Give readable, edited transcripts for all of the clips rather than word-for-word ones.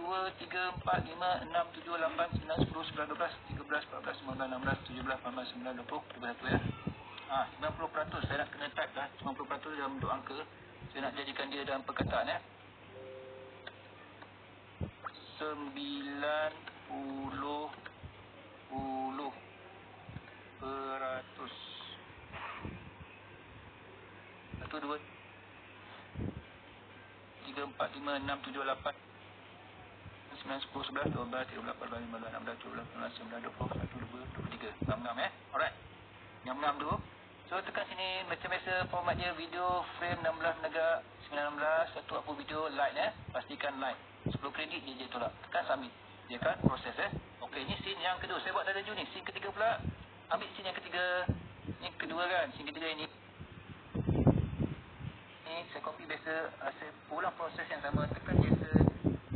2, 3, 4, 5, 6, 7, 8, 9, 10, 11, 12, 13, 14, 15, 16, 17, 18, 19, 20, 21 ya. 90% saya nak kena type dah. 90% dalam bentuk angka. Saya nak jadikan dia dalam perkataan ya. 90 peratus. 1, 2, 3, 4, 5, 6, 7, 8, 9, 10, 11, 12, 13, 14, 15, 16, 17, 18, 19, 20, 21, 22, 23. 66 ya. Alright. Yang 6 dulu. So tekan sini macam biasa format dia video frame 16 megabit 19 satu upload video like ya. Pastikan like. 10 kredit dia tolak. Tekan submit. Dia akan proses Okey, ni scene yang kedua. Saya buat dah laju ni. Scene ketiga pula. Ambil scene yang ketiga. Ni kedua kan. Scene ketiga ini. Ni saya copy biasa. Saya ulang proses yang sama. Tekan Jason.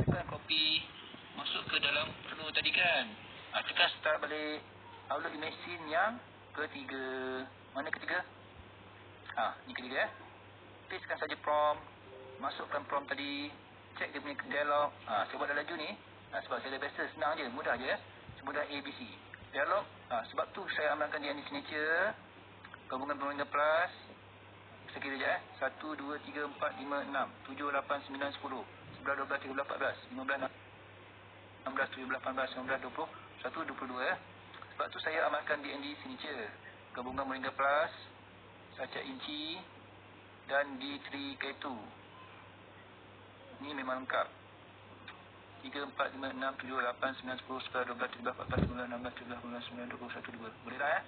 Tekan copy. Masuk ke dalam flow tadi kan. Tekan start balik. Upload image scene yang ketiga. Mana ketiga? Ni ketiga ya. Pastekan saja prompt. Masukkan prompt tadi. Cek dia punya dialog. Saya buat dah laju ni. Sebab saya dah biasa. Senang je. Mudah je ya. Semudah ABC. Dialog. Sebab tu saya amalkan dia ni signature. Gabungan bermula plus. Sekira je 1, 2, 3, 4, 5, 6, 7, 8, 9, 10, 11, 12, 13, 14, 15, 16, 17, 18, 19, 20, 21, 22 ya. Sebab tu saya amalkan DND signature. Gabungan Moringa Plus, Saca Inci dan D3K2. Ini memang lengkap. 3, 4, 5, 6, 7, 8, 9, 10, 11, 12, 13, 14, 15, 16, 17, 18, 19, 20, 21, 22. Boleh tak ya?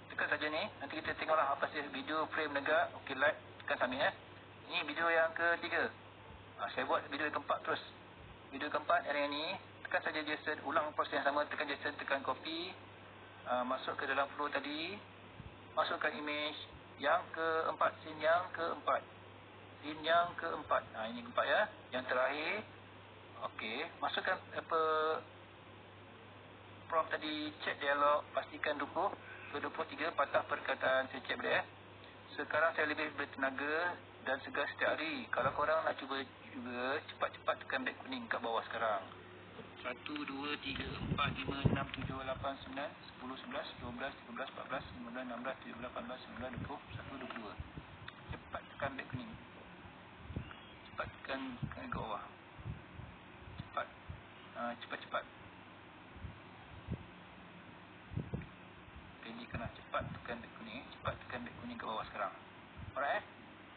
Tekan saja ni. Nanti kita tengoklah apa saja video frame negak. Okey, like. Tekan submit ya. Ini video yang ketiga. Saya buat video yang keempat terus. Video keempat hari ini. Tekan saja Jason. Ulang proses yang sama. Tekan Jason. Tekan copy. Masuk ke dalam flow tadi. Masukkan image yang keempat. Scene yang keempat. Scene yang keempat. Ini keempat ya. Yang terakhir. Okey. Masukkan apa prompt tadi. Check dialog. Pastikan 20 ke 23. Patah perkataan. Saya check boleh ya. Sekarang saya lebih bertenaga dan segar setiap hari. Kalau korang nak cuba juga, cepat-cepat tekan back kuning kat bawah sekarang. 1, 2, 3, 4, 5, 6, 7, 8, 9, 10, 11, 12, 13, 14, 15, 16, 17, 18, 19, 20, 21, 22. Cepat tekan back kuning. Cepat tekan ke bawah. Cepat. Cepat-cepat. Pendekkanlah. Cepat tekan back kuning. Cepat tekan back kuning ke bawah sekarang. Alright.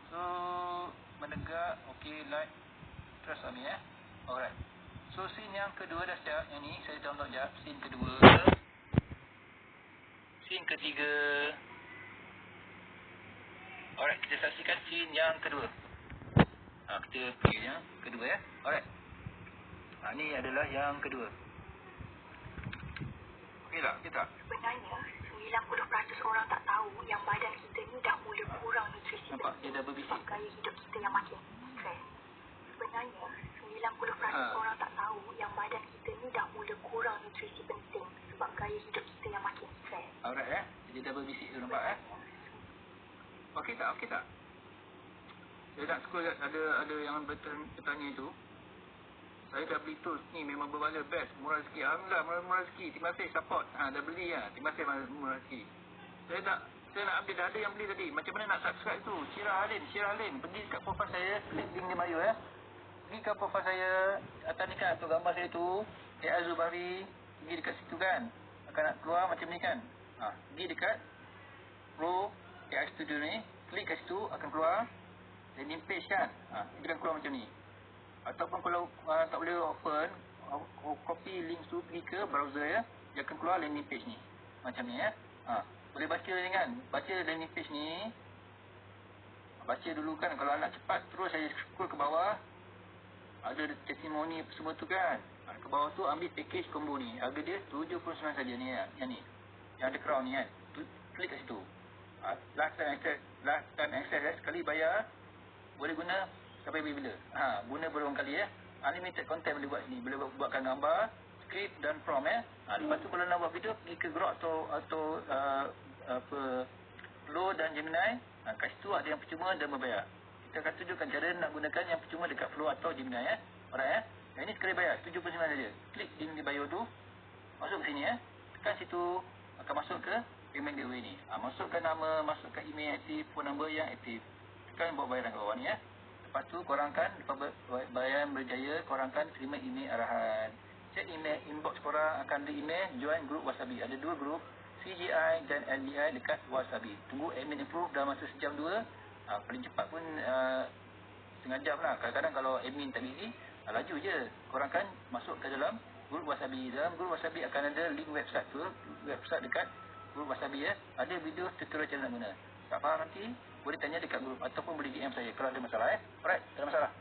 So, menegak. Okey, like. Terus ambil ya. Alright. So, scene yang kedua dah siap. Yang ni, saya download sekejap. Scene kedua. Scene ketiga. Alright, kita saksikan scene yang kedua. Kita play yang kedua ya. Alright. Ni adalah yang kedua. Okey tak? Okey tak? Sebenarnya, 90% orang tak tahu yang badan kita ni dah mula kurang nutrisi. Nampak? Dia dah berbisik. Sebab gaya hidup kita yang makin stres. Sebenarnya, 90% orang tak tahu yang badan kita ni dah mula kurang nutrisi penting sebab gaya hidup kita yang makin stres. Alright ya. Dia dah berbisik tu nampak Okey tak? Okey tak? Saya nak scroll ada yang bertanya tu. Saya dah beli tools ni memang berbala best. Murah rezeki. Alhamdulillah murah rezeki. Terima kasih support. Dah beli ya. Terima kasih murah rezeki. Saya nak update. Ada yang beli tadi. Macam mana nak subscribe tu? Syirah Halin. Pergi kat profile saya. Klik link di bio ya. Pergi ke profile saya. Atas ni kan tu gambar saya tu. Azubari. Pergi dekat situ kan. Akan nak keluar macam ni kan. Pergi dekat Pro AI Studio ni. Klik kat situ. Akan keluar landing page kan. Dia akan keluar macam ni. Ataupun kalau tak boleh open, copy link tu pergi ke browser ya. Dia akan keluar landing page ni. Macam ni ya. Boleh baca ni kan. Baca landing page ni. Baca dulu kan. Kalau nak cepat terus saya scroll ke bawah. Ada testimoni semua tu kan. Ke bawah tu ambil package combo ni. Harga dia 79 saja ni ya. Yang ni. Yang ada crown ni kan. Klik kat situ. Lifetime access ya. Sekali bayar. Boleh guna sampai bila. Guna berulang kali ya. Unlimited content boleh buat sini. Boleh buatkan gambar, skrip dan prompt ya. Lepas tu kalau nak buat video pergi ke Grok atau Flow dan Gemini. Kat situ ada yang percuma dan berbayar. Kita akan tunjukkan cara nak gunakan yang percuma dekat Flow atau Gemini ya. Alright ya. Yang ini sekali bayar 79 saja. Klik link di bio tu, masuk ke sini tekan situ, akan masuk ke payment gateway ni. Masukkan nama, masukkan email aktif, phone number yang aktif. Tekan buat bayaran kat bawah ni Lepas tu korang kan, lepas bayaran berjaya, korang kan terima email arahan. Cek email inbox korang, akan ada email join group Wasabi. Ada 2 group, CGI dan LDI dekat Wasabi. Tunggu admin approve dalam masa sejam 2. Paling cepat pun setengah jam lah. Kadang-kadang kalau admin tak busy, laju je. Korang kan masuk ke dalam group Wasabi. Dalam group Wasabi akan ada link website tu, website dekat group Wasabi Ada video tutorial cara nak guna. Tak faham nanti, boleh tanya dekat group ataupun boleh DM saya kalau ada masalah Alright, tak ada masalah.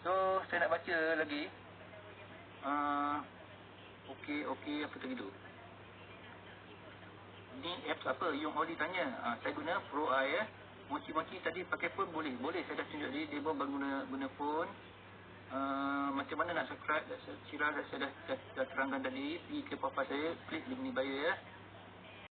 So, saya nak baca lagi. Okey, apa tadi tu? Ni apps apa? Yung Oli tanya. Saya guna Pro Eye Mochi-mochi tadi pakai phone boleh. Saya dah tunjuk dia pun guna phone. Macam mana nak subscribe? Saya dah terangkan tadi. Pergi ke profile saya, klik link ni bio